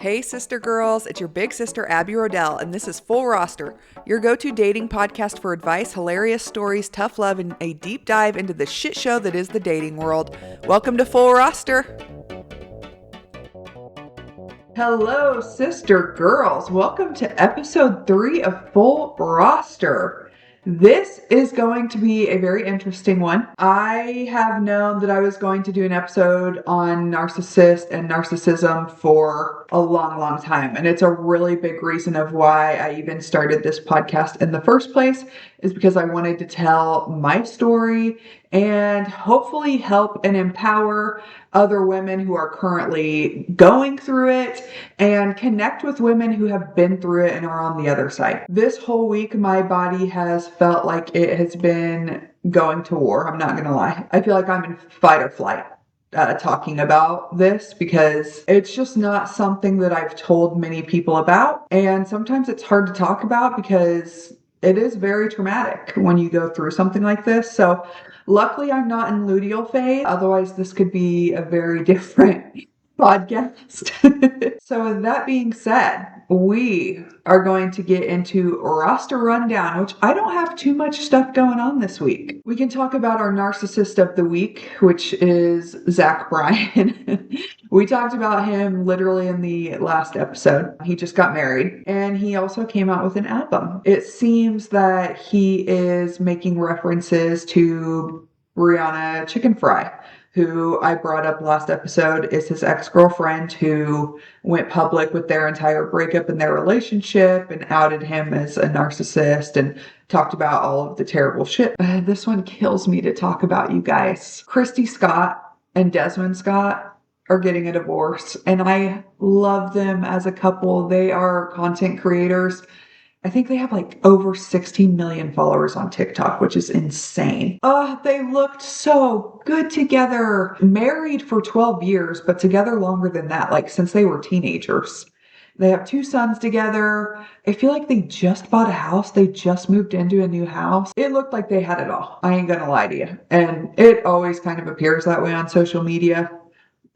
Hey, sister girls, it's your big sister, Abbey Rodell, and this is Full Roster, your go-to dating podcast for advice, hilarious stories, tough love, and a deep dive into the shit show that is the dating world. Welcome to Full Roster. Hello, sister girls. Welcome to episode 3 of Full Roster. This is going to be a very interesting one. I have known that I was going to do an episode on narcissist and narcissism for a long time. And it's a really big reason of why I even started this podcast in the first place, is because I wanted to tell my story and hopefully help and empower other women who are currently going through it and connect with women who have been through it and are on the other side. This whole week, my body has felt like it has been going to war. I'm not going to lie. I feel like I'm in fight or flight. Talking about this because it's just not something that I've told many people about. And sometimes it's hard to talk about because it is very traumatic when you go through something like this. So luckily I'm not in luteal phase. Otherwise this could be a very different podcast. So with that being said, we are going to get into roster rundown, which I don't have too much stuff going on this week. We can talk about our narcissist of the week, which is Zach Bryan. We talked about him literally in the last episode. He just got married and he also came out with an album. It seems that he is making references to Brianna Chicken Fry, who I brought up last episode, is his ex-girlfriend who went public with their entire breakup in their relationship and outed him as a narcissist and talked about all of the terrible shit. This one kills me to talk about, you guys. Christy Scott and Desmond Scott are getting a divorce, and I love them as a couple. They are content creators. I think they have like over 16 million followers on TikTok, which is insane. They looked so good together. Married for 12 years, but together longer than that, like since they were teenagers. They have 2 sons together. I feel like they just bought a house. They just moved into a new house. It looked like they had it all. I ain't gonna lie to you. And it always kind of appears that way on social media.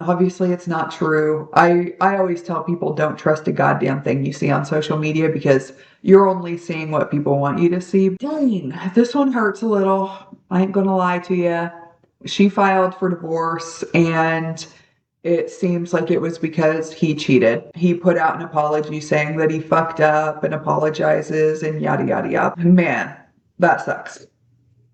Obviously, it's not true. I always tell people don't trust a goddamn thing you see on social media because you're only seeing what people want you to see. Dang, this one hurts a little. I ain't gonna lie to you. She filed for divorce and it seems like it was because he cheated. He put out an apology saying that he fucked up and apologizes and yada yada yada. Man, that sucks.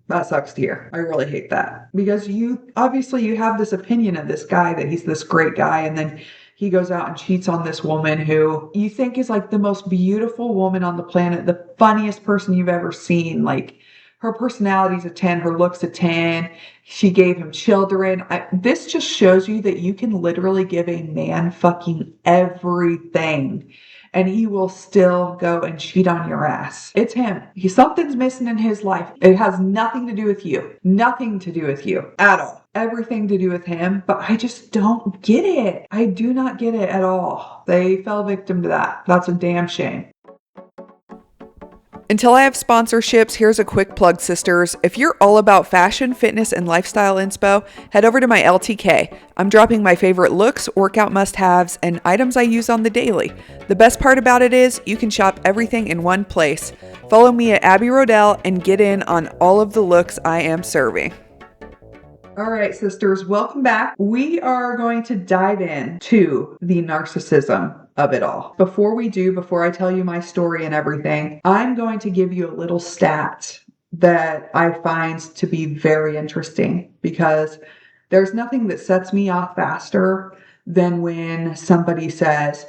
That sucks to hear. I really hate that because you have this opinion of this guy that he's this great guy, and then he goes out and cheats on this woman who you think is like the most beautiful woman on the planet, the funniest person you've ever seen. Like her personality's a 10, her looks a 10. She gave him children. This just shows you that you can literally give a man fucking everything and he will still go and cheat on your ass. It's him. Something's missing in his life. It has nothing to do with you. Nothing to do with you at all. Everything to do with him, but I just don't get it. I do not get it at all. They fell victim to that. That's a damn shame. Until I have sponsorships, here's a quick plug, sisters. If you're all about fashion, fitness, and lifestyle inspo, head over to my LTK. I'm dropping my favorite looks, workout must-haves, and items I use on the daily. The best part about it is you can shop everything in one place. Follow me at Abbey Rodell and get in on all of the looks I am serving. All right, sisters, welcome back. We are going to dive into the narcissism of it all. Before I tell you my story and everything, I'm going to give you a little stat that I find to be very interesting because there's nothing that sets me off faster than when somebody says,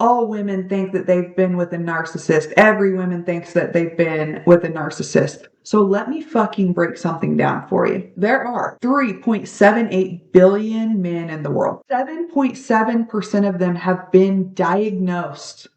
all women think that they've been with a narcissist. Every woman thinks that they've been with a narcissist. So let me fucking break something down for you. There are 3.78 billion men in the world. 7.7% of them have been diagnosed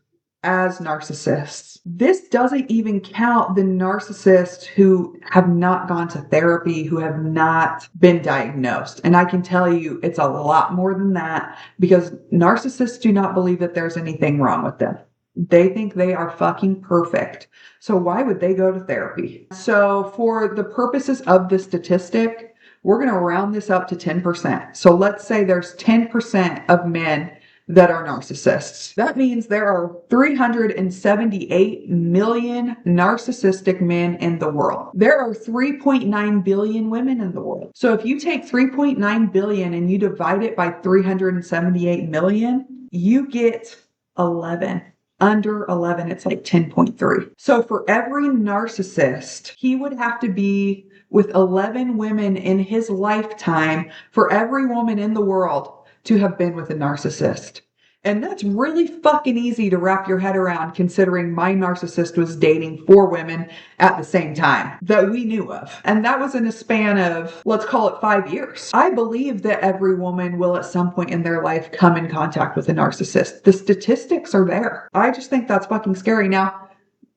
as narcissists. This doesn't even count the narcissists who have not gone to therapy, who have not been diagnosed. And I can tell you it's a lot more than that because narcissists do not believe that there's anything wrong with them. They think they are fucking perfect. So why would they go to therapy? So for the purposes of this statistic, we're going to round this up to 10%. So let's say there's 10% of men that are narcissists. That means there are 378 million narcissistic men in the world. There are 3.9 billion women in the world. So if you take 3.9 billion and you divide it by 378 million, you get 11. Under 11, it's like 10.3. So for every narcissist, he would have to be with 11 women in his lifetime for every woman in the world to have been with a narcissist. And that's really fucking easy to wrap your head around, considering my narcissist was dating 4 women at the same time that we knew of. And that was in a span of, let's call it 5 years. I believe that every woman will at some point in their life come in contact with a narcissist. The statistics are there. I just think that's fucking scary. Now,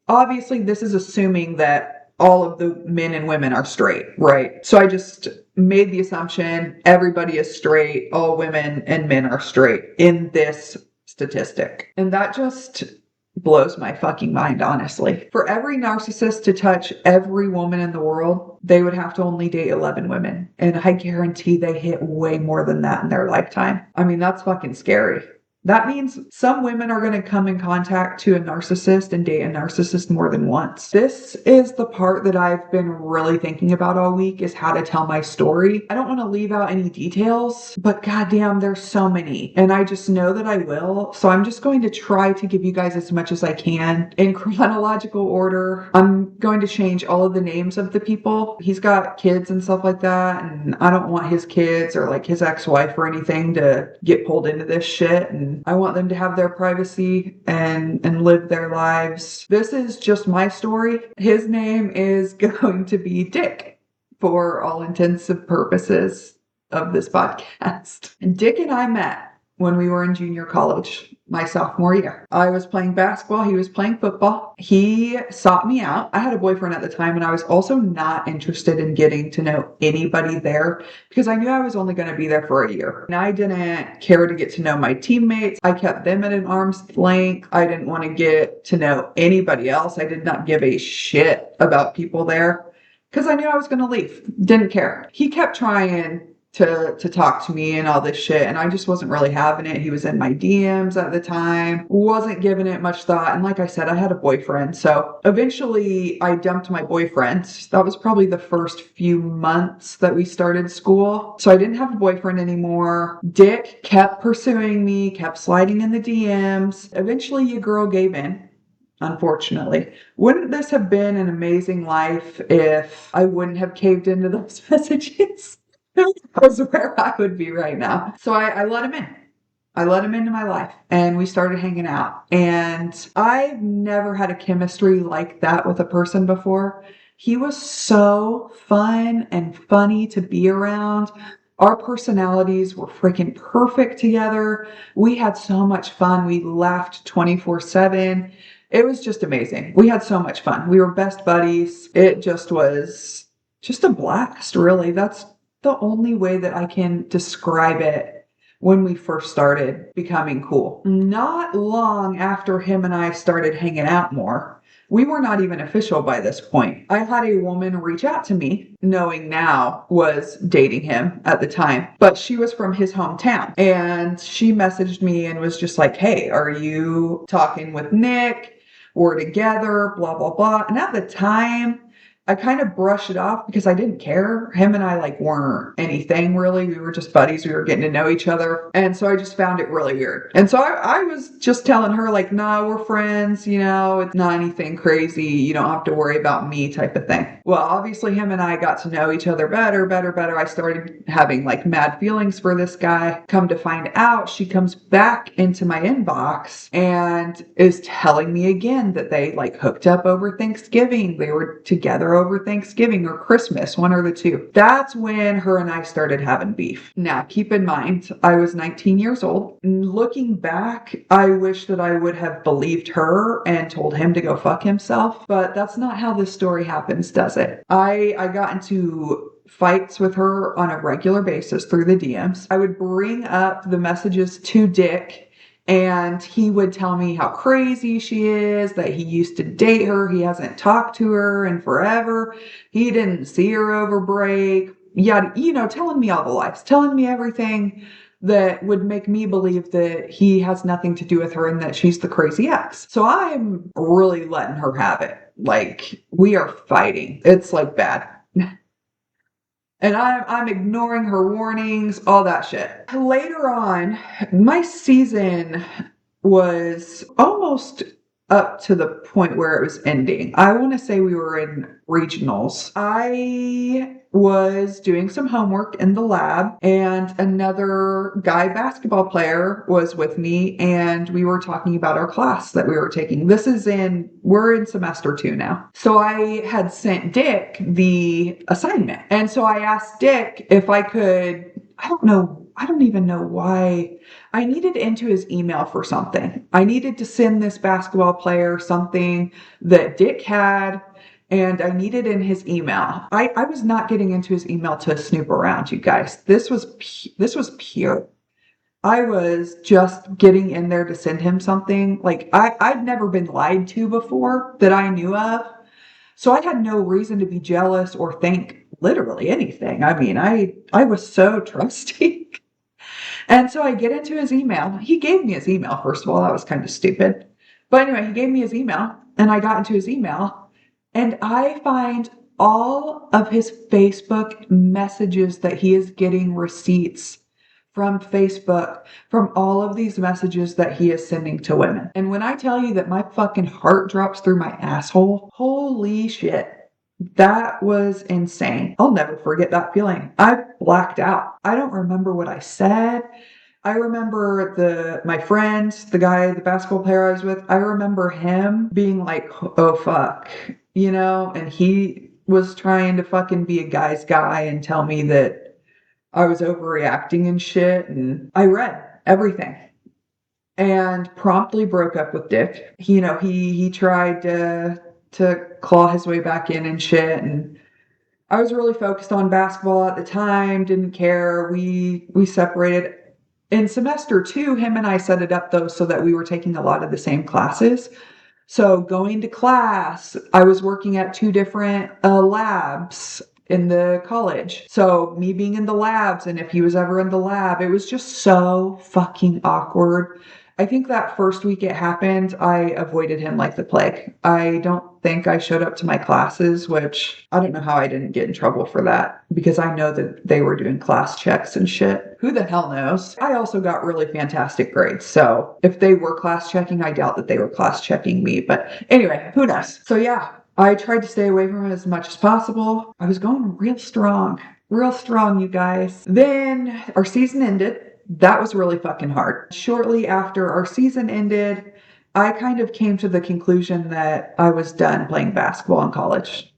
obviously, this is assuming that all of the men and women are straight, right? So I just made the assumption everybody is straight, all women and men are straight in this statistic. And that just blows my fucking mind, honestly. For every narcissist to touch every woman in the world, they would have to only date 11 women. And I guarantee they hit way more than that in their lifetime. I mean, that's fucking scary. That means some women are going to come in contact to a narcissist and date a narcissist more than once. This is the part that I've been really thinking about all week, is how to tell my story. I don't want to leave out any details, but goddamn, there's so many. And I just know that I will. So I'm just going to try to give you guys as much as I can in chronological order. I'm going to change all of the names of the people. He's got kids and stuff like that. And I don't want his kids or like his ex-wife or anything to get pulled into this shit. And I want them to have their privacy and live their lives. This is just my story. His name is going to be Dick for all intents and purposes of this podcast. And Dick and I met when we were in junior college, my sophomore year. I was playing basketball. He was playing football. He sought me out. I had a boyfriend at the time, and I was also not interested in getting to know anybody there because I knew I was only going to be there for a year. And I didn't care to get to know my teammates. I kept them at an arm's length. I didn't want to get to know anybody else. I did not give a shit about people there because I knew I was going to leave. Didn't care. He kept trying to talk to me and all this shit, and I just wasn't really having it. He was in my DMs at the time, wasn't giving it much thought, and like I said, I had a boyfriend, so eventually I dumped my boyfriend. That was probably the first few months that we started school, so I didn't have a boyfriend anymore. Dick kept pursuing me, kept sliding in the DMs. Eventually your girl gave in, unfortunately. Wouldn't this have been an amazing life if I wouldn't have caved into those messages? Was where I would be right now. So I let him in. I let him into my life and we started hanging out. And I've never had a chemistry like that with a person before. He was so fun and funny to be around. Our personalities were freaking perfect together. We had so much fun. We laughed 24/7. It was just amazing. We had so much fun. We were best buddies. It just was just a blast, really. That's the only way that I can describe it when we first started becoming cool. Not long after him and I started hanging out more, we were not even official by this point. I had a woman reach out to me, knowing now was dating him at the time, but she was from his hometown. And she messaged me and was just like, hey, are you talking with Nick? We're together, blah, blah, blah. And at the time, I kind of brushed it off because I didn't care. Him and I weren't anything really. We were just buddies. We were getting to know each other. And so I just found it really weird. And so I was just telling her nah, we're friends, it's not anything crazy. You don't have to worry about me type of thing. Well, obviously him and I got to know each other better. I started having mad feelings for this guy. Come to find out, she comes back into my inbox and is telling me again that they hooked up over Thanksgiving. They were together over Thanksgiving or Christmas, one or the two. That's when her and I started having beef. Now, keep in mind, I was 19 years old. Looking back, I wish that I would have believed her and told him to go fuck himself, but that's not how this story happens, does it? I got into fights with her on a regular basis through the DMs. I would bring up the messages to Dick, and he would tell me how crazy she is, that he used to date her. He hasn't talked to her in forever. He didn't see her over break. Yeah, telling me all the lies, telling me everything that would make me believe that he has nothing to do with her and that she's the crazy ex. So I'm really letting her have it. Like, we are fighting. It's like bad. And I'm ignoring her warnings, all that shit. Later on, my season was almost up to the point where it was ending. I want to say we were in regionals. I was doing some homework in the lab, and another guy basketball player was with me, and we were talking about our class that we were taking. We're in semester 2 now. So I had sent Dick the assignment. And so I asked Dick if I could, I don't even know why. I needed into his email for something. I needed to send this basketball player something that Dick had, and I needed in his email. I was not getting into his email to snoop around, you guys. This was pure. I was just getting in there to send him something. Like, I'd never been lied to before that I knew of. So I had no reason to be jealous or think literally anything. I mean, I was so trusting. And so I get into his email. He gave me his email, first of all. That was kind of stupid. But anyway, he gave me his email, and I got into his email, and I find all of his Facebook messages that he is getting receipts from Facebook, from all of these messages that he is sending to women. And when I tell you that my fucking heart drops through my asshole, holy shit. That was insane. I'll never forget that feeling. I blacked out. I don't remember what I said. I remember my friend, the basketball player I was with, I remember him being like, oh fuck, and he was trying to fucking be a guy's guy and tell me that I was overreacting and shit. And I read everything and promptly broke up with Dick. He tried to claw his way back in and shit. And I was really focused on basketball at the time, didn't care. We separated. In semester 2, him and I set it up though so that we were taking a lot of the same classes. So going to class, I was working at 2 different labs in the college. So me being in the labs, and if he was ever in the lab, it was just so fucking awkward. I think that first week it happened, I avoided him like the plague. I don't think I showed up to my classes, which I don't know how I didn't get in trouble for that, because I know that they were doing class checks and shit. Who the hell knows? I also got really fantastic grades. So if they were class checking, I doubt that they were class checking me. But anyway, who knows? So yeah, I tried to stay away from him as much as possible. I was going real strong, you guys. Then our season ended. That was really fucking hard. Shortly after our season ended, I kind of came to the conclusion that I was done playing basketball in college.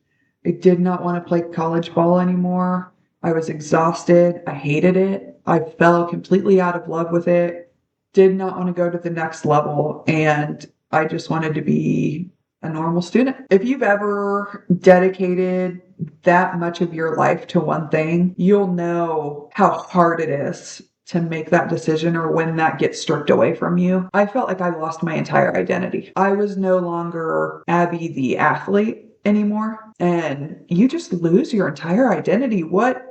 I did not want to play college ball anymore. I was exhausted. I hated it. I fell completely out of love with it. Did not want to go to the next level. And I just wanted to be a normal student. If you've ever dedicated that much of your life to one thing, you'll know how hard it is to make that decision, or when that gets stripped away from you. I felt like I lost my entire identity. I was no longer Abbey the athlete anymore, and you just lose your entire identity. What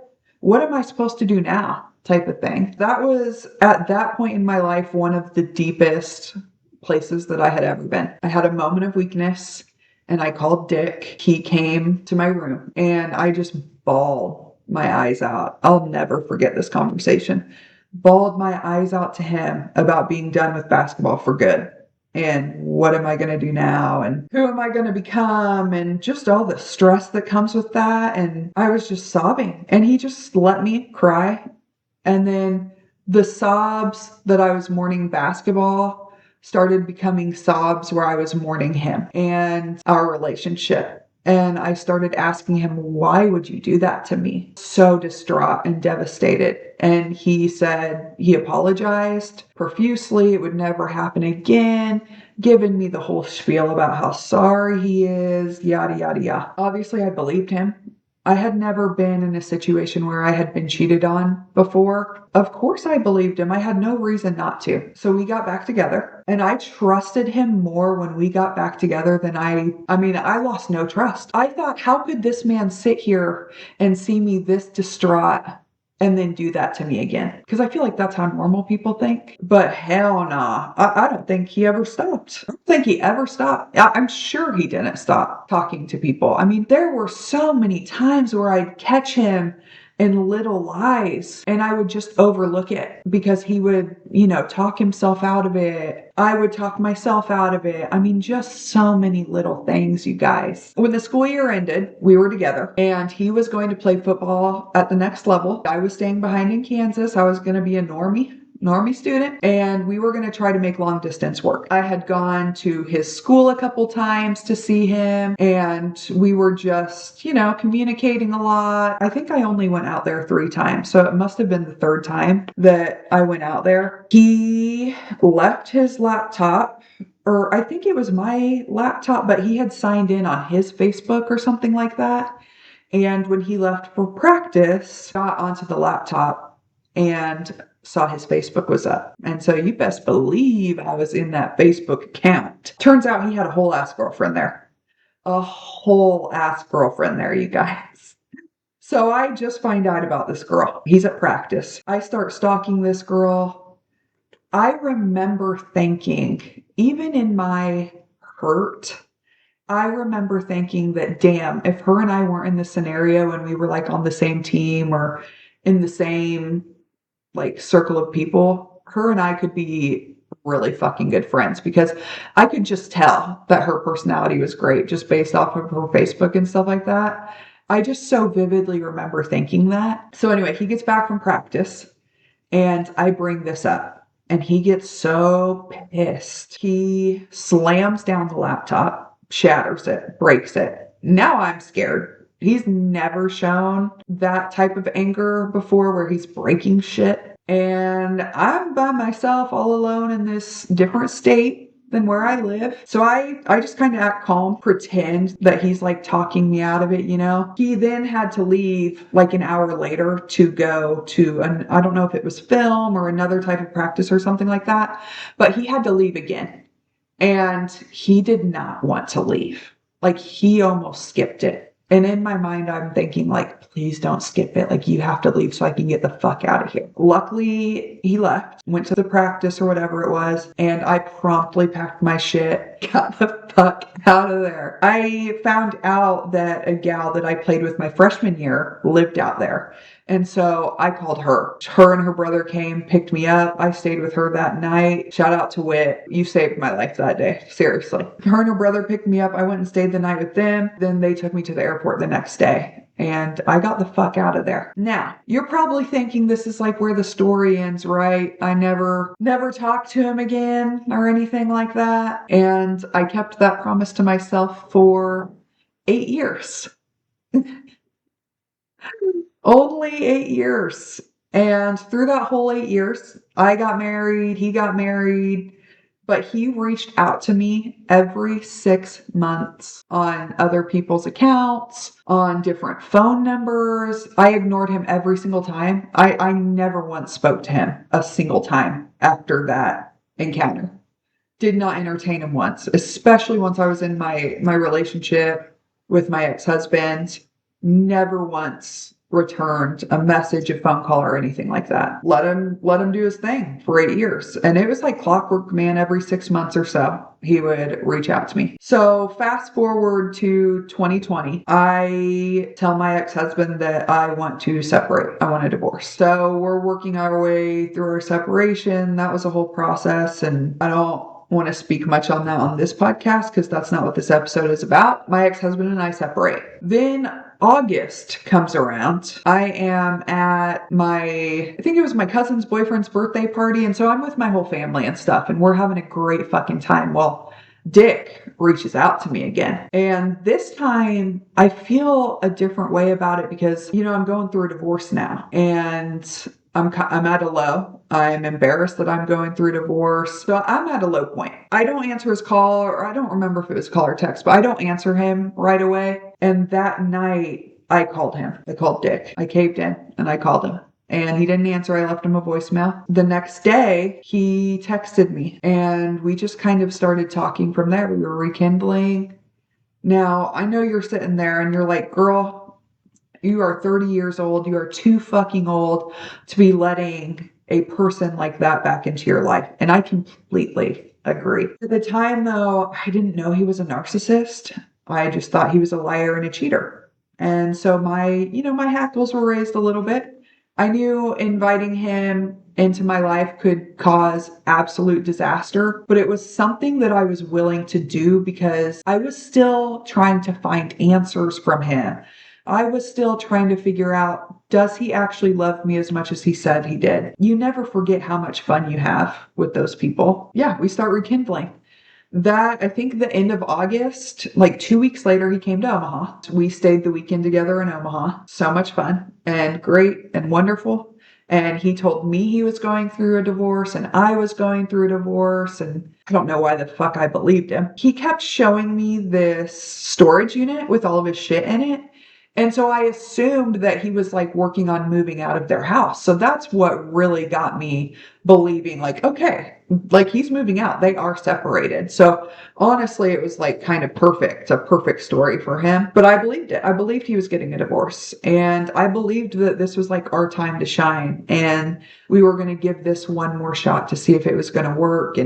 am I supposed to do now? Type of thing. That was, at that point in my life, one of the deepest places that I had ever been. I had a moment of weakness, and I called Dick. He came to my room, and I just bawled my eyes out. I'll never forget this conversation. Bawled my eyes out to him about being done with basketball for good. And what am I going to do now? And who am I going to become? And just all the stress that comes with that. And I was just sobbing. And he just let me cry. And then the sobs that I was mourning basketball started becoming sobs where I was mourning him and our relationship. And I started asking him, why would you do that to me? So distraught and devastated. And he said he apologized profusely. It would never happen again. Giving me the whole spiel about how sorry he is, yada, yada, yada. Obviously, I believed him. I had never been in a situation where I had been cheated on before. Of course I believed him. I had no reason not to. So we got back together, and I trusted him more when we got back together than I lost no trust. I thought, how could this man sit here and see me this distraught and then do that to me again. Because I feel like that's how normal people think. But hell nah. I don't think he ever stopped. I don't think he ever stopped. I'm sure he didn't stop talking to people. I mean, there were so many times where I'd catch him in little lies and I would just overlook it because he would, talk himself out of it. I would talk myself out of it. I mean, just so many little things, you guys. When the school year ended, we were together and he was going to play football at the next level. I was staying behind in Kansas. I was going to be a normie student, and we were going to try to make long distance work. I had gone to his school a couple times to see him, and we were just, communicating a lot. I think I only went out there 3 times, so it must have been the 3rd time that I went out there. He left his laptop, or I think it was my laptop, but he had signed in on his Facebook or something like that. And when he left for practice, got onto the laptop and saw his Facebook was up. And so you best believe I was in that Facebook account. Turns out he had a whole ass girlfriend there. A whole ass girlfriend there, you guys. So I just find out about this girl. He's at practice. I start stalking this girl. I remember thinking, even in my hurt, I remember thinking that, damn, if her and I weren't in this scenario and we were like on the same team or in the same circle of people, her and I could be really fucking good friends because I could just tell that her personality was great just based off of her Facebook and stuff like that. I just so vividly remember thinking that. So anyway, he gets back from practice and I bring this up and he gets so pissed. He slams down the laptop, shatters it, breaks it. Now I'm scared. He's never shown that type of anger before where he's breaking shit. And I'm by myself all alone in this different state than where I live. So I just kind of act calm, pretend that he's talking me out of it, He then had to leave an hour later to go to I don't know if it was film or another type of practice or something like that, but he had to leave again. And he did not want to leave. He almost skipped it. And in my mind, I'm thinking, please don't skip it. You have to leave so I can get the fuck out of here. Luckily, he left, went to the practice or whatever it was, and I promptly packed my shit, got the fuck out of there. I found out that a gal that I played with my freshman year lived out there. And so I called her. Her and her brother came, picked me up. I stayed with her that night. Shout out to Whit. You saved my life that day. Seriously. Her and her brother picked me up. I went and stayed the night with them. Then they took me to the airport the next day. And I got the fuck out of there. Now, you're probably thinking this is where the story ends, right? I never talked to him again or anything like that. And I kept that promise to myself for 8 years. Only 8 years. And through that whole 8 years, I got married, he got married, but he reached out to me every 6 months on other people's accounts, on different phone numbers. I ignored him every single time. I never once spoke to him a single time after that encounter. Did not entertain him once, especially once I was in my relationship with my ex-husband. Never once returned a message, a phone call, or anything like that. Let him do his thing for 8 years. And it was like clockwork, man. Every 6 months or so, he would reach out to me. So fast forward to 2020, I tell my ex-husband that I want to separate. I want a divorce. So we're working our way through our separation. That was a whole process. And I don't want to speak much on that on this podcast because that's not what this episode is about. My ex-husband and I separate. Then August comes around. I am at I think it was my cousin's boyfriend's birthday party. And so I'm with my whole family and stuff. And we're having a great fucking time. Well, Dick reaches out to me again. And this time I feel a different way about it because, I'm going through a divorce now. And I'm at a low. I'm embarrassed that I'm going through divorce. So I'm at a low point. I don't answer his call, or I don't remember if it was call or text, but I don't answer him right away. And that night I called him. I called Dick. I caved in and I called him. And he didn't answer. I left him a voicemail. The next day, he texted me and we just kind of started talking from there. We were rekindling. Now, I know you're sitting there and you're like, girl, You are 30 years old. You are too fucking old to be letting a person like that back into your life. And I completely agree. At the time, though, I didn't know he was a narcissist. I just thought he was a liar and a cheater. And so my hackles were raised a little bit. I knew inviting him into my life could cause absolute disaster, but it was something that I was willing to do because I was still trying to find answers from him. I was still trying to figure out, does he actually love me as much as he said he did? You never forget how much fun you have with those people. Yeah, we start rekindling. I think the end of August, like 2 weeks later, he came to Omaha. We stayed the weekend together in Omaha. So much fun and great and wonderful. And he told me he was going through a divorce and I was going through a divorce. And I don't know why the fuck I believed him. He kept showing me this storage unit with all of his shit in it. And so I assumed that he was like working on moving out of their house. So that's what really got me believing, like, okay, like he's moving out. They are separated. So honestly, it was like kind of perfect, a perfect story for him. But I believed it. I believed he was getting a divorce. And I believed that this was like our time to shine. And we were going to give this one more shot to see if it was going to work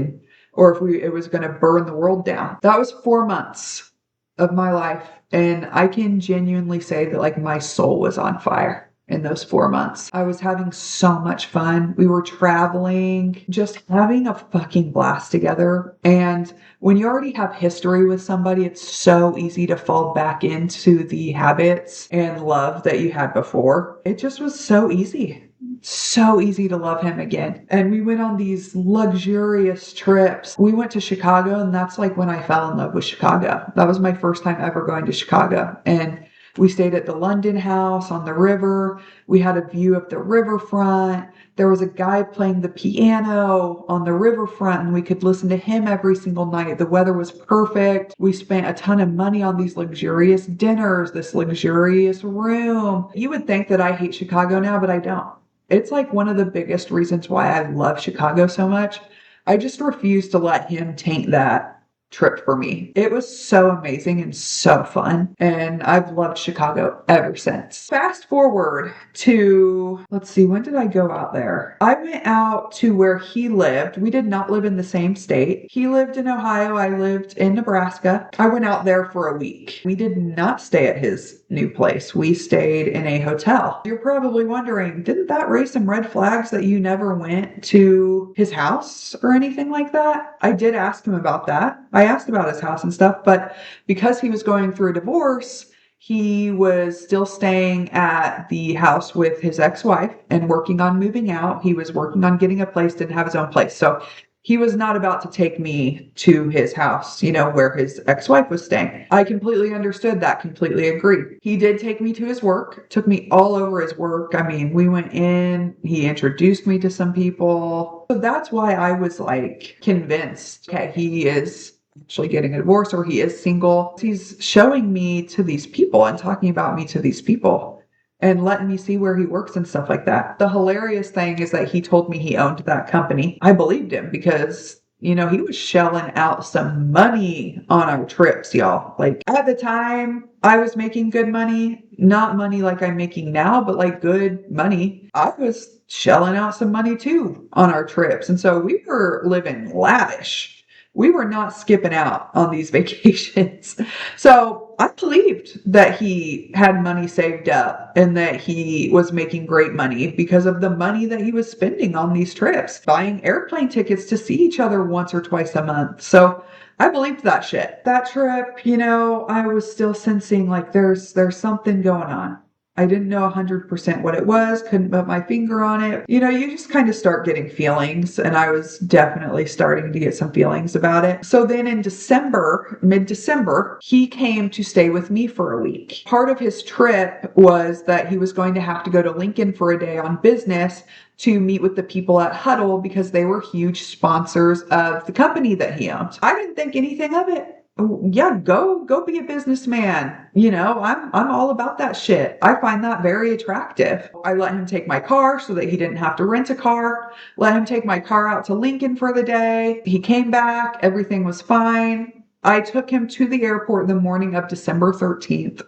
or if it was going to burn the world down. That was 4 months of my life. And I can genuinely say that like my soul was on fire in those 4 months. I was having so much fun. We were traveling, just having a fucking blast together. And when you already have history with somebody, it's so easy to fall back into the habits and love that you had before. It just was so easy. So easy to love him again. And we went on these luxurious trips. We went to Chicago, and that's like when I fell in love with Chicago. That was my first time ever going to Chicago. And we stayed at the London House on the river. We had a view of the riverfront. There was a guy playing the piano on the riverfront, and we could listen to him every single night. The weather was perfect. We spent a ton of money on these luxurious dinners, this luxurious room. You would think that I hate Chicago now, but I don't. It's like one of the biggest reasons why I love Chicago so much. I just refuse to let him taint that trip for me. It was so amazing and so fun. And I've loved Chicago ever since. Fast forward to, let's see, when did I go out there? I went out to where he lived. We did not live in the same state. He lived in Ohio. I lived in Nebraska. I went out there for a week. We did not stay at his new place. We stayed in a hotel. You're probably wondering, didn't that raise some red flags that you never went to his house or anything like that? I did ask him about that. I asked about his house and stuff, but because he was going through a divorce, he was still staying at the house with his ex-wife and working on moving out. He was working on getting a place, didn't have his own place. So he was not about to take me to his house, where his ex-wife was staying. I completely understood that, completely agreed. He did take me to his work, took me all over his work. I mean, we went in, he introduced me to some people. So that's why I was like convinced, okay, he is actually getting a divorce or he is single. He's showing me to these people and talking about me to these people and letting me see where he works and stuff like that. The hilarious thing is that he told me he owned that company. I believed him because, he was shelling out some money on our trips, y'all. Like at the time, I was making good money, not money like I'm making now, but like good money. I was shelling out some money too on our trips. And so we were living lavish. We were not skipping out on these vacations. So I believed that he had money saved up and that he was making great money because of the money that he was spending on these trips, buying airplane tickets to see each other once or twice a month. So I believed that shit. That trip, I was still sensing like there's something going on. I didn't know 100% what it was, couldn't put my finger on it. You just kind of start getting feelings, and I was definitely starting to get some feelings about it. So then in December, mid-December, he came to stay with me for a week. Part of his trip was that he was going to have to go to Lincoln for a day on business to meet with the people at Huddle because they were huge sponsors of the company that he owned. I didn't think anything of it. Yeah, go be a businessman. I'm all about that shit. I find that very attractive. I let him take my car so that he didn't have to rent a car. Let him take my car out to Lincoln for the day. He came back. Everything was fine. I took him to the airport the morning of December 13th.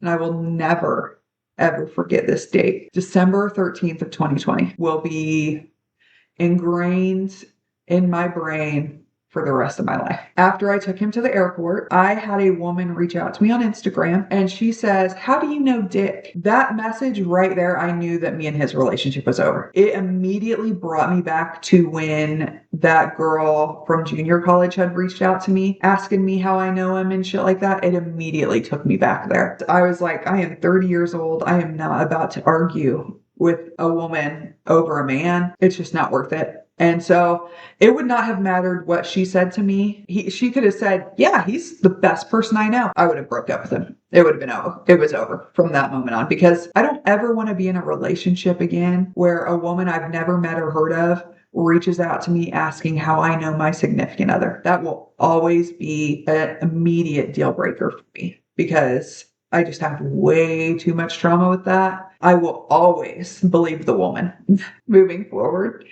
And I will never, ever forget this date. December 13th of 2020 will be ingrained in my brain for the rest of my life. After I took him to the airport, I had a woman reach out to me on Instagram and she says, "How do you know Dick?" That message right there, I knew that me and his relationship was over. It immediately brought me back to when that girl from junior college had reached out to me, asking me how I know him and shit like that. It immediately took me back there. I was like, I am 30 years old. I am not about to argue with a woman over a man. It's just not worth it. And so it would not have mattered what she said to me. She could have said, "Yeah, he's the best person I know." I would have broke up with him. It would have been over. It was over from that moment on, because I don't ever want to be in a relationship again where a woman I've never met or heard of reaches out to me asking how I know my significant other. That will always be an immediate deal breaker for me, because I just have way too much trauma with that. I will always believe the woman moving forward.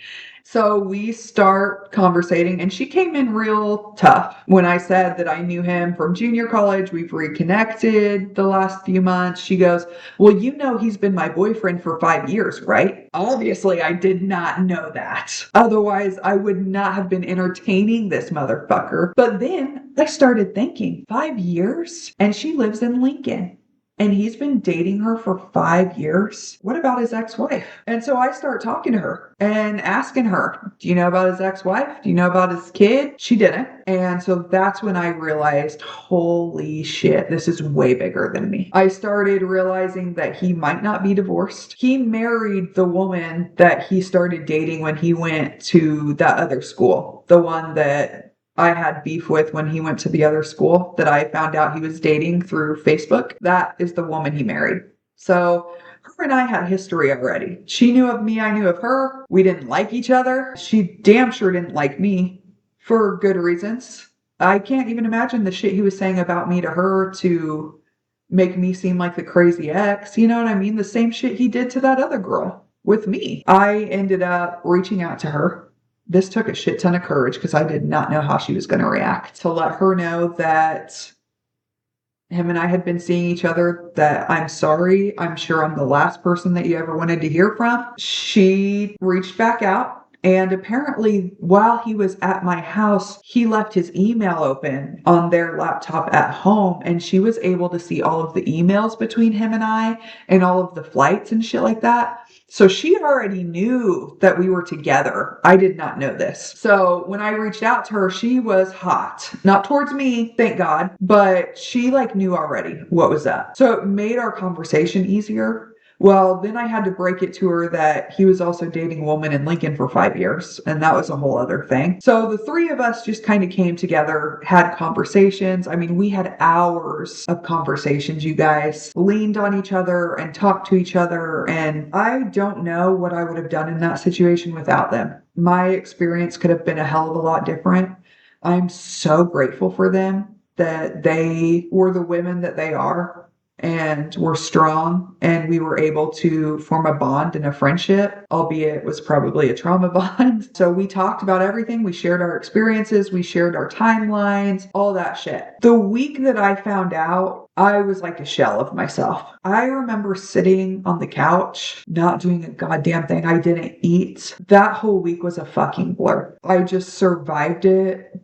So we start conversating, and she came in real tough when I said that I knew him from junior college. We've reconnected the last few months. She goes, "Well, you know he's been my boyfriend for 5 years, right?" Obviously, I did not know that. Otherwise, I would not have been entertaining this motherfucker. But then I started thinking, 5 years? And she lives in Lincoln. And he's been dating her for 5 years. What about his ex-wife? And so I start talking to her and asking her, "Do you know about his ex-wife? Do you know about his kid?" She didn't. And so that's when I realized, holy shit, this is way bigger than me. I started realizing that he might not be divorced. He married the woman that he started dating when he went to that other school, the one that I had beef with when he went to the other school that I found out he was dating through Facebook. That is the woman he married. So her and I had history already. She knew of me, I knew of her. We didn't like each other. She damn sure didn't like me, for good reasons. I can't even imagine the shit he was saying about me to her to make me seem like the crazy ex. You know what I mean? The same shit he did to that other girl with me. I ended up reaching out to her. This took a shit ton of courage, because I did not know how she was going to react. To let her know that him and I had been seeing each other, that I'm sorry. I'm sure I'm the last person that you ever wanted to hear from. She reached back out. And apparently, while he was at my house, he left his email open on their laptop at home. And she was able to see all of the emails between him and I, and all of the flights and shit like that. So she already knew that we were together. I did not know this. So when I reached out to her, she was hot. Not towards me, thank God, but she knew already what was up. So it made our conversation easier. Well, then I had to break it to her that he was also dating a woman in Lincoln for 5 years, and that was a whole other thing. So the three of us just kind of came together, had conversations. I mean, we had hours of conversations, you guys. Leaned on each other and talked to each other, and I don't know what I would have done in that situation without them. My experience could have been a hell of a lot different. I'm so grateful for them, that they were the women that they are, and were strong, and we were able to form a bond and a friendship, albeit it was probably a trauma bond. So we talked about everything. We shared our experiences. We shared our timelines, all that shit. The week that I found out, I was like a shell of myself. I remember sitting on the couch, not doing a goddamn thing. I didn't eat. That whole week was a fucking blur. I just survived it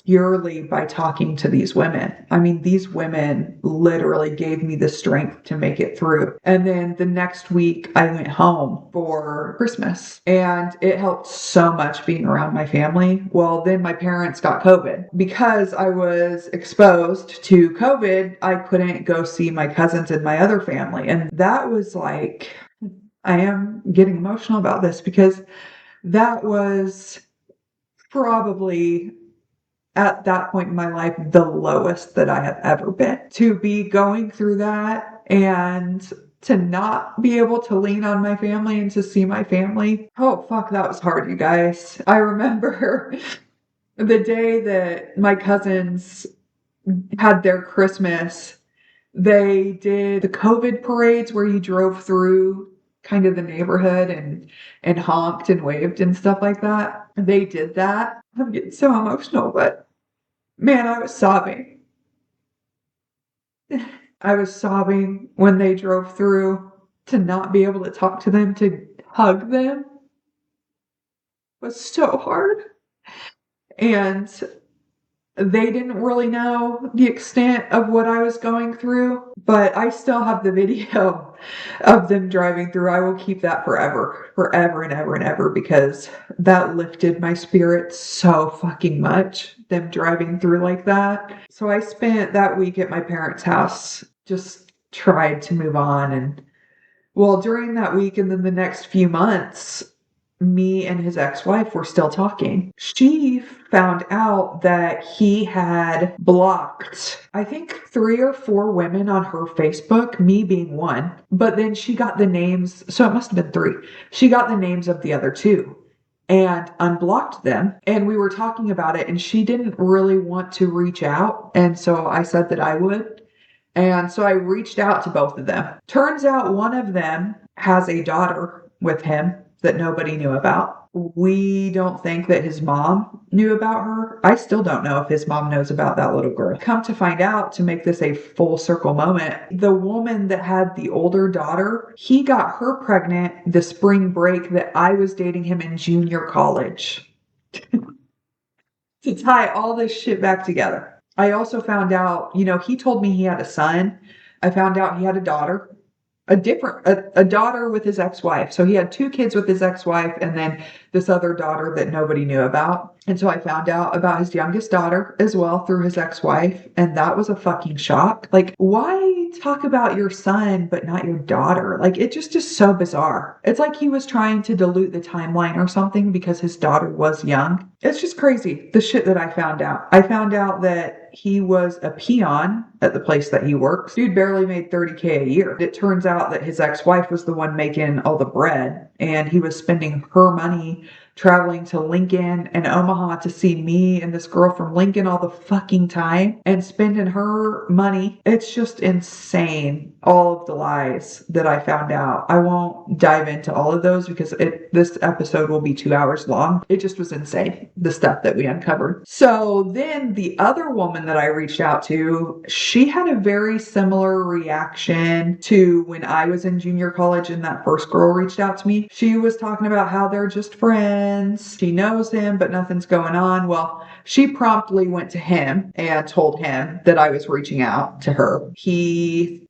purely by talking to these women. I mean, these women literally gave me the strength to make it through. And then the next week I went home for Christmas, and it helped so much being around my family. Well, then my parents got COVID. Because I was exposed to COVID, I couldn't go see my cousins and my other family. And that was I am getting emotional about this, because that was probably, at that point in my life, the lowest that I have ever been. To be going through that and to not be able to lean on my family and to see my family. Oh, fuck, that was hard, you guys. I remember the day that my cousins had their Christmas, they did the COVID parades where you drove through kind of the neighborhood and honked and waved and stuff like that. They did that. I'm getting so emotional, but man, I was sobbing. I was sobbing when they drove through, to not be able to talk to them, to hug them was so hard. And they didn't really know the extent of what I was going through, but I still have the video of them driving through. I will keep that forever, forever and ever and ever, because that lifted my spirit so fucking much, them driving through like that. So I spent that week at my parents' house, just tried to move on. And well, during that week and then the next few months, me and his ex-wife were still talking. She found out that he had blocked, I think, 3 or 4 women on her Facebook, me being one. But then she got the names, so it must have been 3. She got the names of the other 2 and unblocked them. And we were talking about it, and she didn't really want to reach out. And so I said that I would. And so I reached out to both of them. Turns out one of them has a daughter with him that nobody knew about. We don't think that his mom knew about her. I still don't know if his mom knows about that little girl. Come to find out, to make this a full circle moment, the woman that had the older daughter, he got her pregnant the spring break that I was dating him in junior college. To tie all this shit back together. I also found out, he told me he had a son. I found out he had a daughter. A daughter with his ex-wife. So he had 2 kids with his ex-wife and then this other daughter that nobody knew about. And so I found out about his youngest daughter as well through his ex-wife. And that was a fucking shock. Like, why talk about your son but not your daughter? Like, it just is so bizarre. It's like he was trying to dilute the timeline or something because his daughter was young. It's just crazy, the shit that I found out. I found out that he was a peon at the place that he works. Dude barely made $30K a year. It turns out that his ex-wife was the one making all the bread, and he was spending her money traveling to Lincoln and Omaha to see me and this girl from Lincoln all the fucking time and spending her money. It's just insane, all of the lies that I found out. I won't dive into all of those because this episode will be 2 hours long. It just was insane, the stuff that we uncovered. So then the other woman that I reached out to, she had a very similar reaction to when I was in junior college and that first girl reached out to me. She was talking about how they're just friends. She knows him, but nothing's going on. Well, she promptly went to him and told him that I was reaching out to her. He,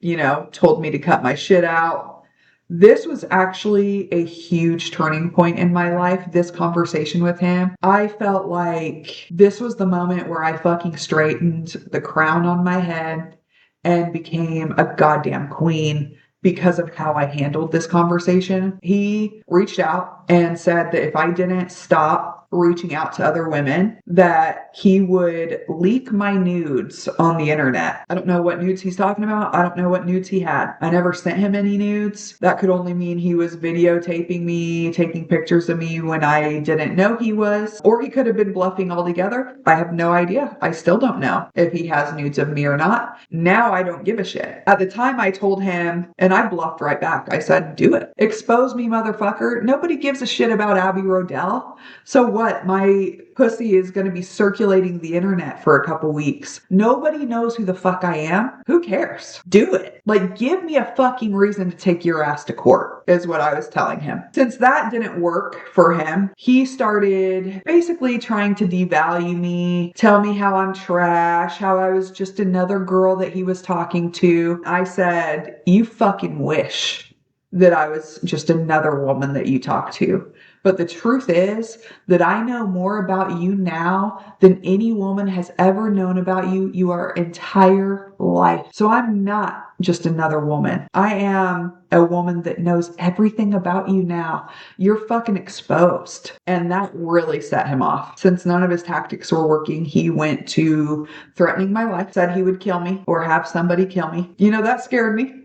told me to cut my shit out. This was actually a huge turning point in my life, this conversation with him. I felt like this was the moment where I fucking straightened the crown on my head and became a goddamn queen because of how I handled this conversation. He reached out and said that if I didn't stop reaching out to other women, that he would leak my nudes on the internet. I don't know what nudes he's talking about. I don't know what nudes he had. I never sent him any nudes. That could only mean he was videotaping me, taking pictures of me when I didn't know he was, or he could have been bluffing altogether. I have no idea. I still don't know if he has nudes of me or not. Now I don't give a shit. At the time I told him, and I bluffed right back. I said, do it. Expose me, motherfucker. Nobody gives a shit about Abbey Rodell. So what? My pussy is going to be circulating the internet for a couple weeks. Nobody knows who the fuck I am. Who cares? Do it. Like, give me a fucking reason to take your ass to court, is what I was telling him. Since that didn't work for him, he started basically trying to devalue me, tell me how I'm trash, how I was just another girl that he was talking to. I said, you fucking wish that I was just another woman that you talk to. But the truth is that I know more about you now than any woman has ever known about you your entire life. So I'm not just another woman. I am a woman that knows everything about you now. You're fucking exposed. And that really set him off. Since none of his tactics were working, he went to threatening my life, said he would kill me or have somebody kill me. That scared me.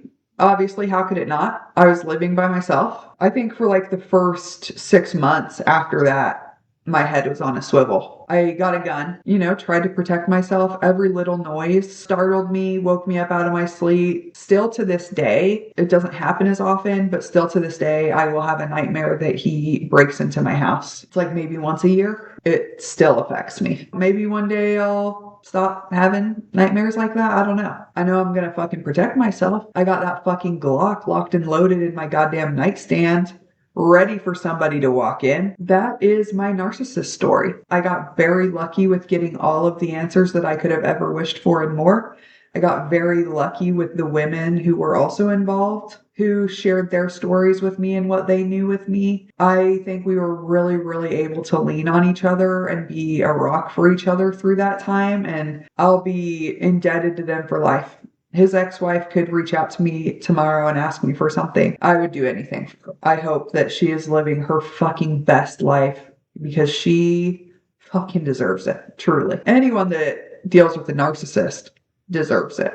Obviously, how could it not? I was living by myself. I think for like the first 6 months after that, my head was on a swivel. I got a gun, tried to protect myself. Every little noise startled me, woke me up out of my sleep. Still to this day, it doesn't happen as often, but still to this day, I will have a nightmare that he breaks into my house. It's like maybe once a year. It still affects me. Maybe one day I'll stop having nightmares like that. I don't know. I know I'm gonna fucking protect myself. I got that fucking Glock locked and loaded in my goddamn nightstand, ready for somebody to walk in. That is my narcissist story. I got very lucky with getting all of the answers that I could have ever wished for and more. I got very lucky with the women who were also involved, who shared their stories with me and what they knew with me. I think we were really, really able to lean on each other and be a rock for each other through that time. And I'll be indebted to them for life. His ex-wife could reach out to me tomorrow and ask me for something. I would do anything. I hope that she is living her fucking best life because she fucking deserves it, truly. Anyone that deals with a narcissist deserves it.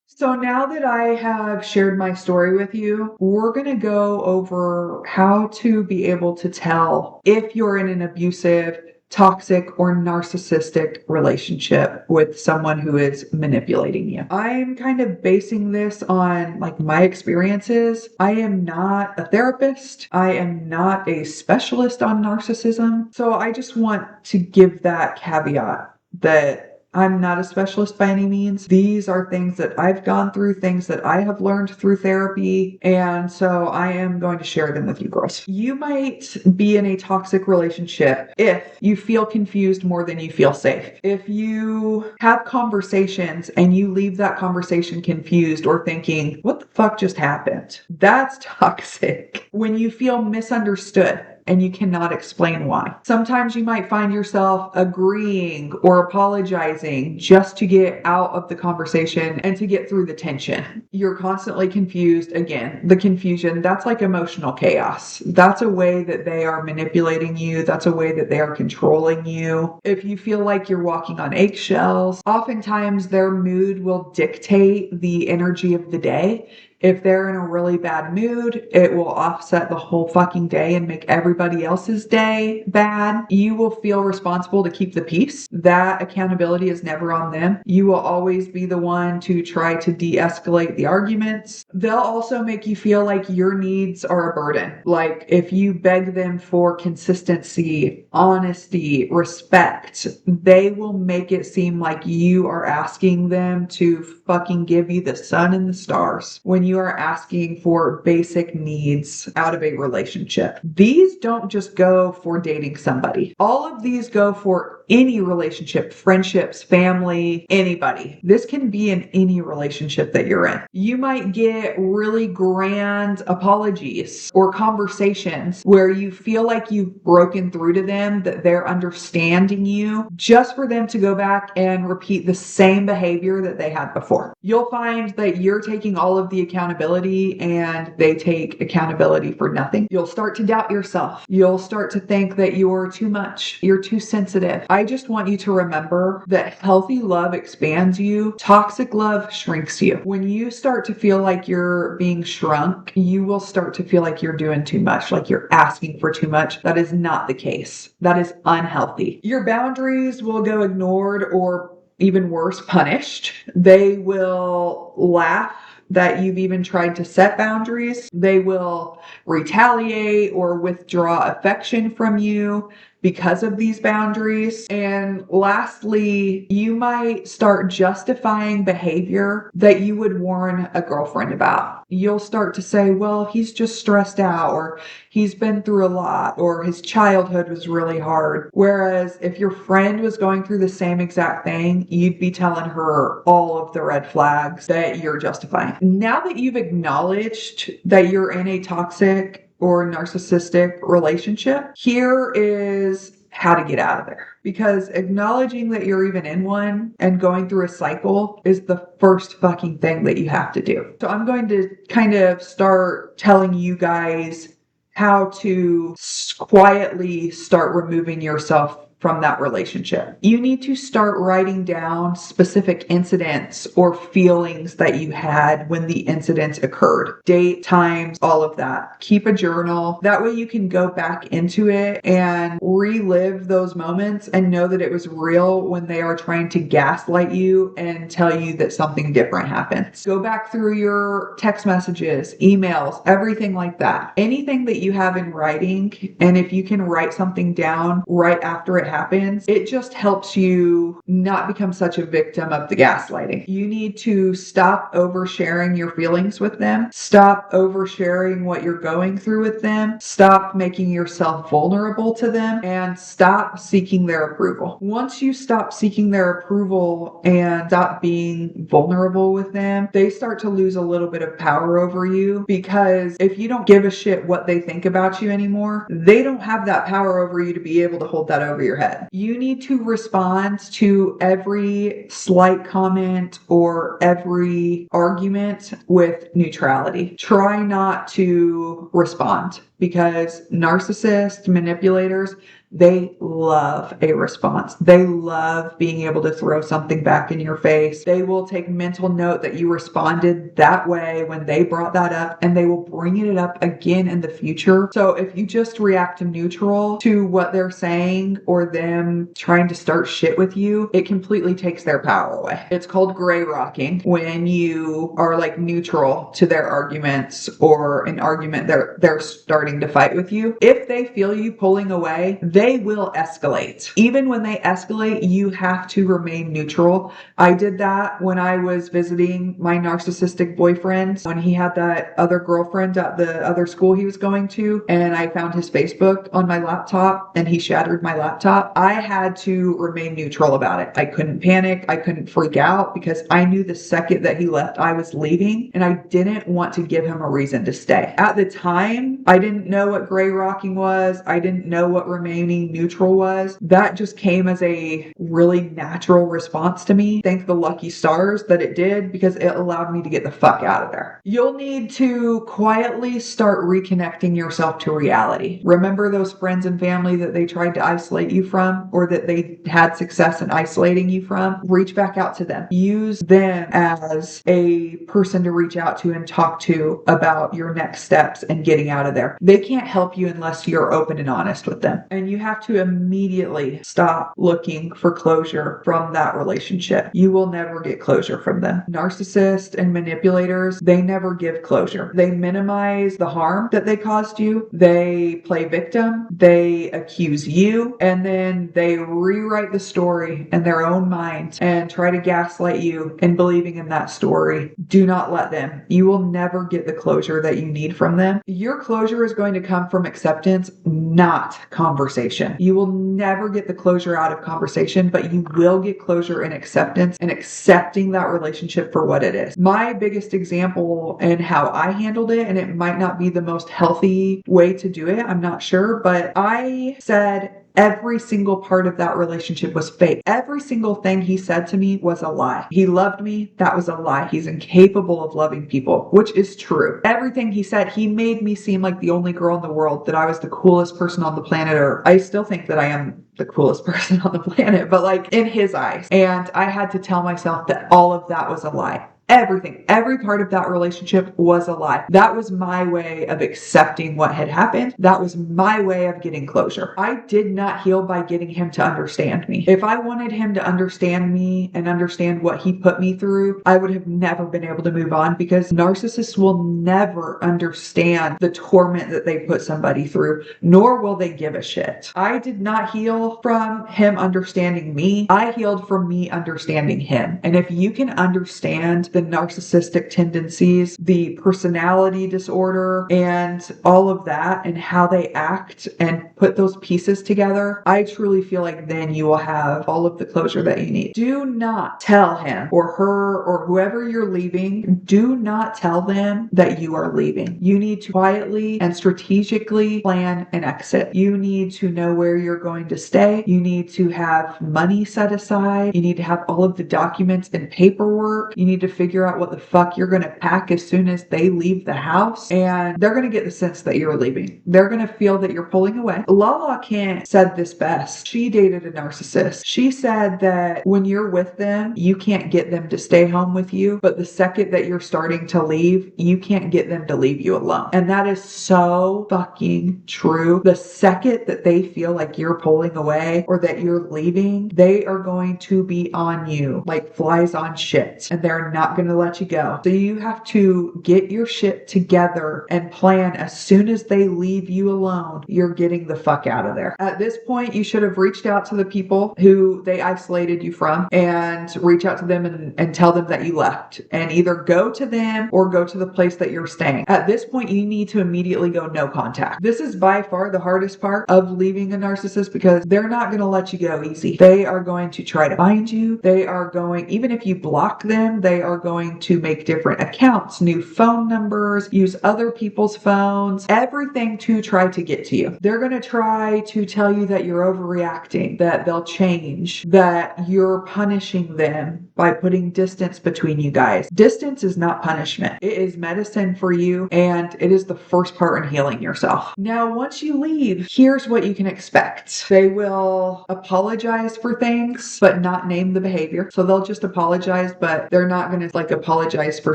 So now that I have shared my story with you, we're going to go over how to be able to tell if you're in an abusive, toxic, or narcissistic relationship with someone who is manipulating you. I'm kind of basing this on my experiences. I am not a therapist. I am not a specialist on narcissism. So I just want to give that caveat that I'm not a specialist by any means. These are things that I've gone through, things that I have learned through therapy, and so I am going to share them with you girls. You might be in a toxic relationship if you feel confused more than you feel safe. If you have conversations and you leave that conversation confused or thinking, what the fuck just happened? That's toxic. When you feel misunderstood and you cannot explain why. Sometimes you might find yourself agreeing or apologizing just to get out of the conversation and to get through the tension. You're constantly confused. Again, the confusion, that's like emotional chaos. That's a way that they are manipulating you. That's a way that they are controlling you. If you feel like you're walking on eggshells, oftentimes their mood will dictate the energy of the day. If they're in a really bad mood, it will offset the whole fucking day and make everybody else's day bad. You will feel responsible to keep the peace. That accountability is never on them. You will always be the one to try to de-escalate the arguments. They'll also make you feel like your needs are a burden. Like if you beg them for consistency, honesty, respect, they will make it seem like you are asking them to fucking give you the sun and the stars when you are asking for basic needs out of a relationship. These don't just go for dating somebody. All of these go for any relationship, friendships, family, anybody. This can be in any relationship that you're in. You might get really grand apologies or conversations where you feel like you've broken through to them, that they're understanding you, just for them to go back and repeat the same behavior that they had before. You'll find that you're taking all of the accountability and they take accountability for nothing. You'll start to doubt yourself. You'll start to think that you're too much. You're too sensitive. I just want you to remember that healthy love expands you. Toxic love shrinks you. When you start to feel like you're being shrunk, you will start to feel like you're doing too much, like you're asking for too much. That is not the case. That is unhealthy. Your boundaries will go ignored or even worse, punished. They will laugh that you've even tried to set boundaries. They will retaliate or withdraw affection from you because of these boundaries. And lastly, you might start justifying behavior that you would warn a girlfriend about. You'll start to say, well, he's just stressed out, or he's been through a lot, or his childhood was really hard. Whereas if your friend was going through the same exact thing, you'd be telling her all of the red flags that you're justifying. Now that you've acknowledged that you're in a toxic or narcissistic relationship, here is how to get out of there. Because acknowledging that you're even in one and going through a cycle is the first fucking thing that you have to do. So I'm going to kind of start telling you guys how to quietly start removing yourself from that relationship. You need to start writing down specific incidents or feelings that you had when the incident occurred. Date, times, all of that. Keep a journal. That way you can go back into it and relive those moments and know that it was real when they are trying to gaslight you and tell you that something different happens. Go back through your text messages, emails, everything like that. Anything that you have in writing, and if you can write something down right after it happens, it just helps you not become such a victim of the gaslighting. You need to stop oversharing your feelings with them. Stop oversharing what you're going through with them. Stop making yourself vulnerable to them, and stop seeking their approval. Once you stop seeking their approval and stop being vulnerable with them, they start to lose a little bit of power over you, because if you don't give a shit what they think about you anymore, they don't have that power over you to be able to hold that over your head. You need to respond to every slight comment or every argument with neutrality. Try not to respond, because narcissists, manipulators, they love a response. They love being able to throw something back in your face. They will take mental note that you responded that way when they brought that up, and they will bring it up again in the future. So if you just react neutral to what they're saying or them trying to start shit with you, it completely takes their power away. It's called gray rocking, when you are like neutral to their arguments or an argument they're starting to fight with you. If they feel you pulling away, they will escalate. Even when they escalate, you have to remain neutral. I did that when I was visiting my narcissistic boyfriend, when he had that other girlfriend at the other school he was going to, and I found his Facebook on my laptop and he shattered my laptop. I had to remain neutral about it. I couldn't panic. I couldn't freak out, because I knew the second that he left, I was leaving, and I didn't want to give him a reason to stay. At the time, I didn't know what gray rocking was. I didn't know what remaining neutral was. That just came as a really natural response to me. Thank the lucky stars that it did, because it allowed me to get the fuck out of there. You'll need to quietly start reconnecting yourself to reality. Remember those friends and family that they tried to isolate you from, or that they had success in isolating you from? Reach back out to them. Use them as a person to reach out to and talk to about your next steps and getting out of there. They can't help you unless you're open and honest with them. And you have to immediately stop looking for closure from that relationship. You will never get closure from them. Narcissists and manipulators, they never give closure. They minimize the harm that they caused you. They play victim. They accuse you, and then they rewrite the story in their own mind and try to gaslight you in believing in that story. Do not let them. You will never get the closure that you need from them. Your closure is going to come from acceptance, not conversation. You will never get the closure out of conversation, but you will get closure in acceptance and accepting that relationship for what it is. My biggest example and how I handled it, and it might not be the most healthy way to do it, I'm not sure, but I said every single part of that relationship was fake. Every single thing he said to me was a lie. He loved me. That was a lie. He's incapable of loving people, which is true. Everything he said, he made me seem like the only girl in the world, that I was the coolest person on the planet, or I still think that I am the coolest person on the planet, but like in his eyes. And I had to tell myself that all of that was a lie. Everything, every part of that relationship was a lie. That was my way of accepting what had happened. That was my way of getting closure. I did not heal by getting him to understand me. If I wanted him to understand me and understand what he put me through, I would have never been able to move on, because narcissists will never understand the torment that they put somebody through, nor will they give a shit. I did not heal from him understanding me. I healed from me understanding him. And if you can understand the narcissistic tendencies, the personality disorder, and all of that, and how they act, and put those pieces together, I truly feel like then you will have all of the closure that you need. Do not tell him or her or whoever you're leaving, do not tell them that you are leaving. You need to quietly and strategically plan an exit. You need to know where you're going to stay. You need to have money set aside. You need to have all of the documents and paperwork. You need to figure figure out what the fuck you're going to pack as soon as they leave the house. And they're going to get the sense that you're leaving. They're going to feel that you're pulling away. Lala Kent said this best. She dated a narcissist. She said that when you're with them, you can't get them to stay home with you. But the second that you're starting to leave, you can't get them to leave you alone. And that is so fucking true. The second that they feel like you're pulling away or that you're leaving, they are going to be on you like flies on shit, and they're not going to let you go. So you have to get your shit together and plan as soon as they leave you alone, you're getting the fuck out of there. At this point, you should have reached out to the people who they isolated you from and reach out to them and tell them that you left, and either go to them or go to the place that you're staying. At this point, you need to immediately go no contact. This is by far the hardest part of leaving a narcissist because they're not going to let you go easy. They are going to try to find you. They are going, even if you block them, they are going to make different accounts, new phone numbers, use other people's phones, everything to try to get to you. They're going to try to tell you that you're overreacting, that they'll change, that you're punishing them by putting distance between you guys. Distance is not punishment. It is medicine for you, and it is the first part in healing yourself. Now, once you leave, here's what you can expect. They will apologize for things, but not name the behavior. So they'll just apologize, but they're not going to apologize for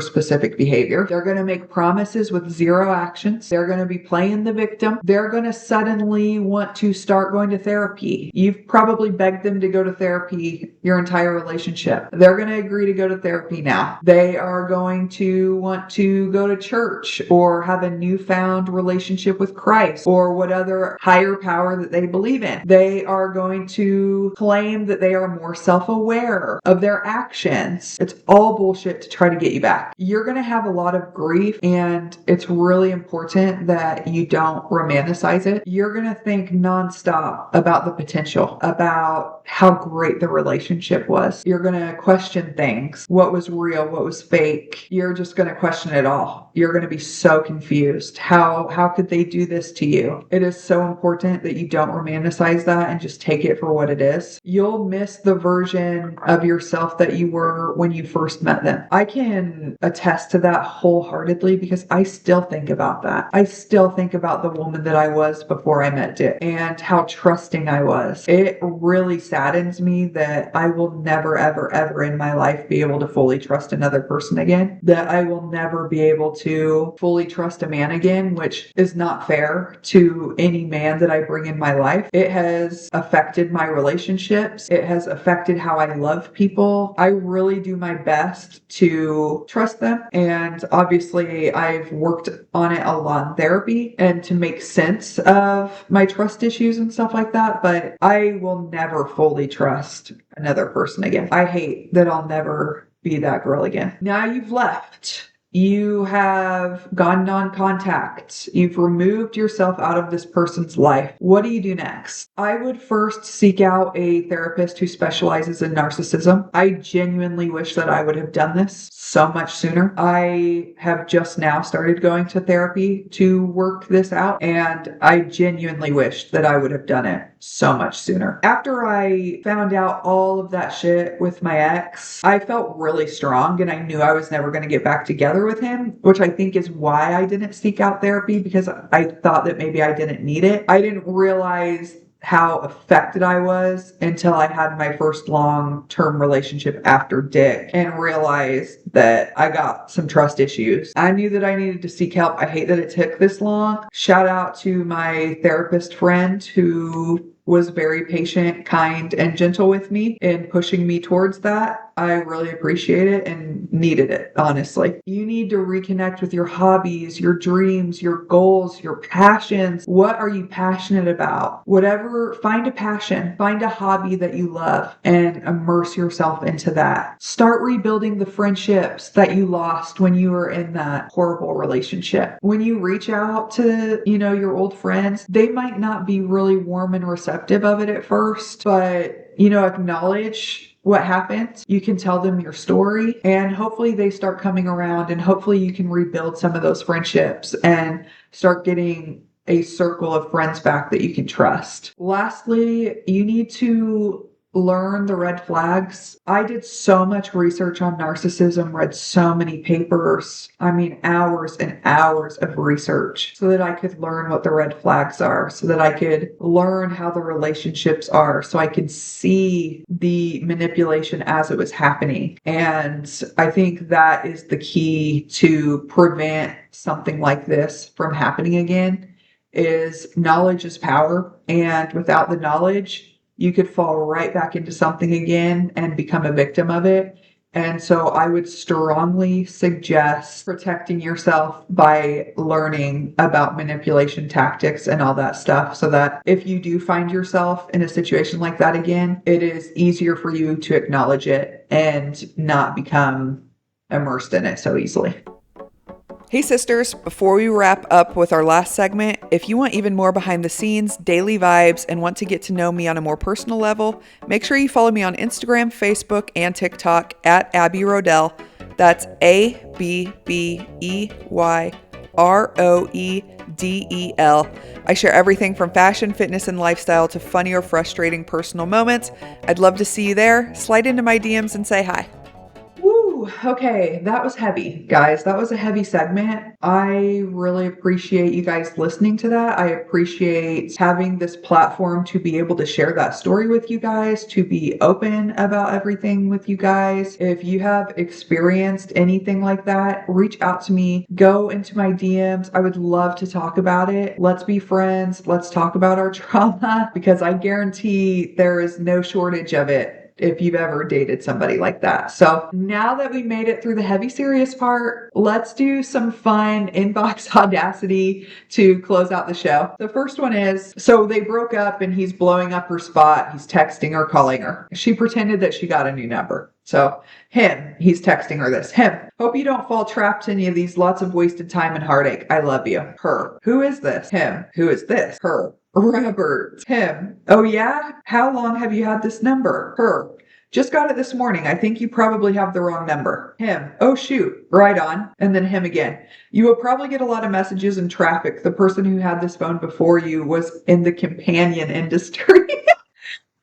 specific behavior. They're going to make promises with zero actions. They're going to be playing the victim. They're going to suddenly want to start going to therapy. You've probably begged them to go to therapy your entire relationship. They're going to agree to go to therapy now. They are going to want to go to church or have a newfound relationship with Christ or what other higher power that they believe in. They are going to claim that they are more self-aware of their actions. It's all bullshit to try to get you back. You're going to have a lot of grief, and it's really important that you don't romanticize it. You're going to think nonstop about the potential, about how great the relationship was. You're going to question things. What was real? What was fake? You're just going to question it all. You're going to be so confused. How could they do this to you? It is so important that you don't romanticize that and just take it for what it is. You'll miss the version of yourself that you were when you first met them. I can attest to that wholeheartedly because I still think about that. I still think about the woman that I was before I met Dick and how trusting I was. It really saddens me that I will never, ever, ever in my life be able to fully trust another person again. That I will never be able to fully trust a man again, which is not fair to any man that I bring in my life. It has affected my relationships. It has affected how I love people. I really do my best to trust them. And obviously I've worked on it a lot in therapy and to make sense of my trust issues and stuff like that. But I will never fully trust another person again. I hate that I'll never be that girl again. Now you've left. You have gone non-contact. You've removed yourself out of this person's life. What do you do next? I would first seek out a therapist who specializes in narcissism. I genuinely wish that I would have done this so much sooner. I have just now started going to therapy to work this out, and I genuinely wish that I would have done it so much sooner. After I found out all of that shit with my ex, I felt really strong, and I knew I was never going to get back together with him, which I think is why I didn't seek out therapy, because I thought that maybe I didn't need it. I didn't realize how affected I was until I had my first long-term relationship after Dick and realized that I got some trust issues. I knew that I needed to seek help. I hate that it took this long. Shout out to my therapist friend who was very patient, kind, and gentle with me in pushing me towards that. I really appreciate it and needed it, honestly. You need to reconnect with your hobbies, your dreams, your goals, your passions. What are you passionate about? Whatever, find a passion, find a hobby that you love and immerse yourself into that. Start rebuilding the friendships that you lost when you were in that horrible relationship. When you reach out to, your old friends, they might not be really warm and receptive of it at first, but, acknowledge what happened. You can tell them your story, and hopefully they start coming around, and hopefully you can rebuild some of those friendships and start getting a circle of friends back that you can trust. Lastly, you need to learn the red flags. I did so much research on narcissism, read so many papers. I mean, hours and hours of research so that I could learn what the red flags are, so that I could learn how the relationships are, so I could see the manipulation as it was happening. And I think that is the key to prevent something like this from happening again. Is knowledge is power, and without the knowledge, you could fall right back into something again and become a victim of it. And so I would strongly suggest protecting yourself by learning about manipulation tactics and all that stuff, so that if you do find yourself in a situation like that again, it is easier for you to acknowledge it and not become immersed in it so easily. Hey sisters, before we wrap up with our last segment, if you want even more behind the scenes, daily vibes, and want to get to know me on a more personal level, make sure you follow me on Instagram, Facebook, and TikTok at Abbey Rodell. That's ABBEYROEDEL. I share everything from fashion, fitness, and lifestyle to funny or frustrating personal moments. I'd love to see you there. Slide into my DMs and say hi. Okay, that was heavy, guys. That was a heavy segment. I really appreciate you guys listening to that. I appreciate having this platform to be able to share that story with you guys, to be open about everything with you guys. If you have experienced anything like that, reach out to me. Go into my DMs. I would love to talk about it. Let's be friends. Let's talk about our trauma, because I guarantee there is no shortage of it if you've ever dated somebody like that. So now that we made it through the heavy, serious part, let's do some fun inbox audacity to close out the show. The first one is, so they broke up and he's blowing up her spot. He's texting her, calling her. She pretended that she got a new number. So him, he's texting her this. Him, hope you don't fall trapped to any of these. Lots of wasted time and heartache. I love you. Her, who is this? Him, who is this? Her. Robert. Him. Oh yeah? How long have you had this number? Her. Just got it this morning. I think you probably have the wrong number. Him. Oh shoot. Right on. And then him again. You will probably get a lot of messages in traffic. The person who had this phone before you was in the companion industry.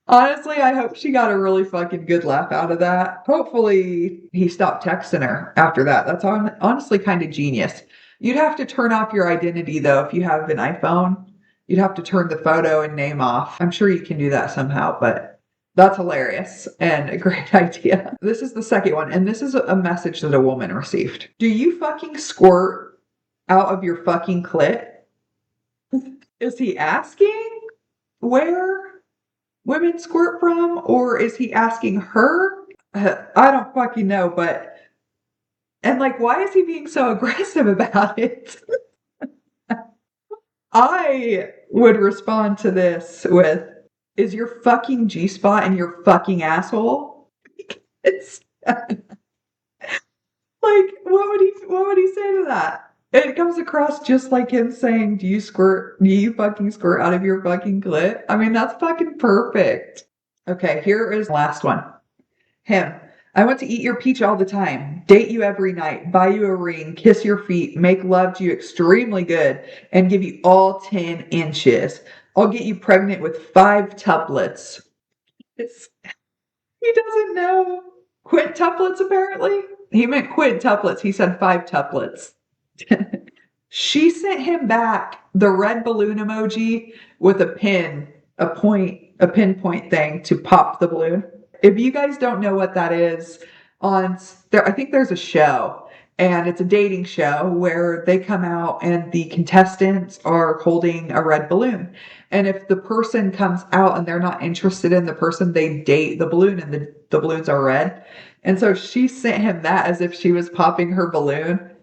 Honestly, I hope she got a really fucking good laugh out of that. Hopefully he stopped texting her after that. That's honestly kind of genius. You'd have to turn off your identity though if you have an iPhone. You'd have to turn the photo and name off. I'm sure you can do that somehow, but that's hilarious and a great idea. This is the second one, and this is a message that a woman received. Do you fucking squirt out of your fucking clit? Is he asking where women squirt from, or is he asking her? I don't fucking know, but... And like, why is he being so aggressive about it? I would respond to this with, is your fucking G-spot in your fucking asshole? It's like, what would he say to that? It comes across just like him saying, do you fucking squirt out of your fucking clit? I mean, that's fucking perfect. Okay, here is the last one. Him. I want to eat your peach all the time, date you every night, buy you a ring, kiss your feet, make love to you extremely good, and give you all 10 inches. I'll get you pregnant with 5 tuplets. He doesn't know. Quintuplets, apparently. He meant quintuplets. He said 5 tuplets. She sent him back the red balloon emoji with a pinpoint thing to pop the balloon. If you guys don't know what that is, I think there's a show, and it's a dating show where they come out and the contestants are holding a red balloon. And if the person comes out and they're not interested in the person, they date the balloon, and the balloons are red. And so she sent him that as if she was popping her balloon.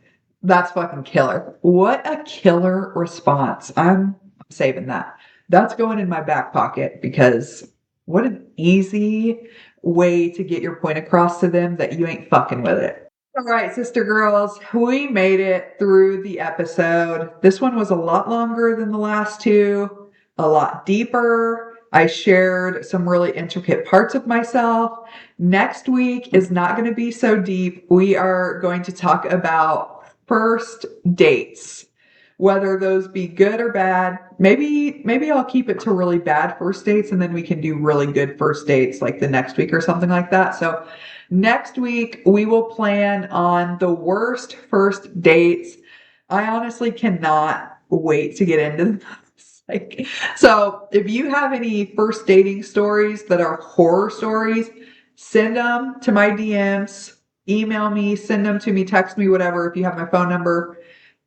That's fucking killer. What a killer response. I'm saving that. That's going in my back pocket, because what an easy way to get your point across to them that you ain't fucking with it. All right, sister girls, we made it through the episode. This one was a lot longer than the last two, a lot deeper. I shared some really intricate parts of myself. Next week is not going to be so deep. We are going to talk about first dates. whether those be good or bad. Maybe I'll keep it to really bad first dates, and then we can do really good first dates like the next week or something like that. So next week we will plan on the worst first dates. I honestly cannot wait to get into this. So if you have any first dating stories that are horror stories, send them to my DMs, email me, send them to me, text me, whatever. If you have my phone number,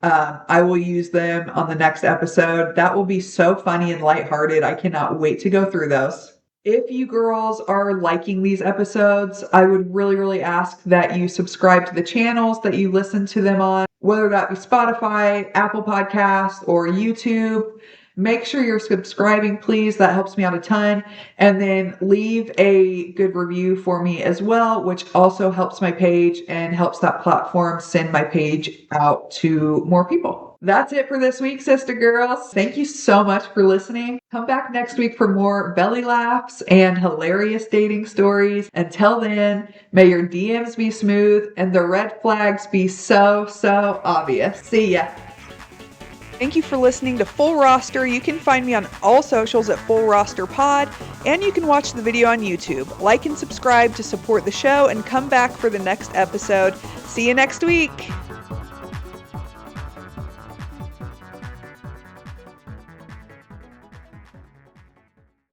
I will use them on the next episode. That will be so funny and lighthearted. I cannot wait to go through those. If you girls are liking these episodes, I would really, really ask that you subscribe to the channels that you listen to them on, whether that be Spotify, Apple Podcasts, or YouTube. Make sure you're subscribing, please. That helps me out a ton. And then leave a good review for me as well, which also helps my page and helps that platform send my page out to more people. That's it for this week, sister girls. Thank you so much for listening. Come back next week for more belly laughs and hilarious dating stories. Until then, may your DMs be smooth and the red flags be so obvious. See ya. Thank you for listening to Full Roster. You can find me on all socials at Full Roster Pod, and you can watch the video on YouTube. Like and subscribe to support the show, and come back for the next episode. See you next week.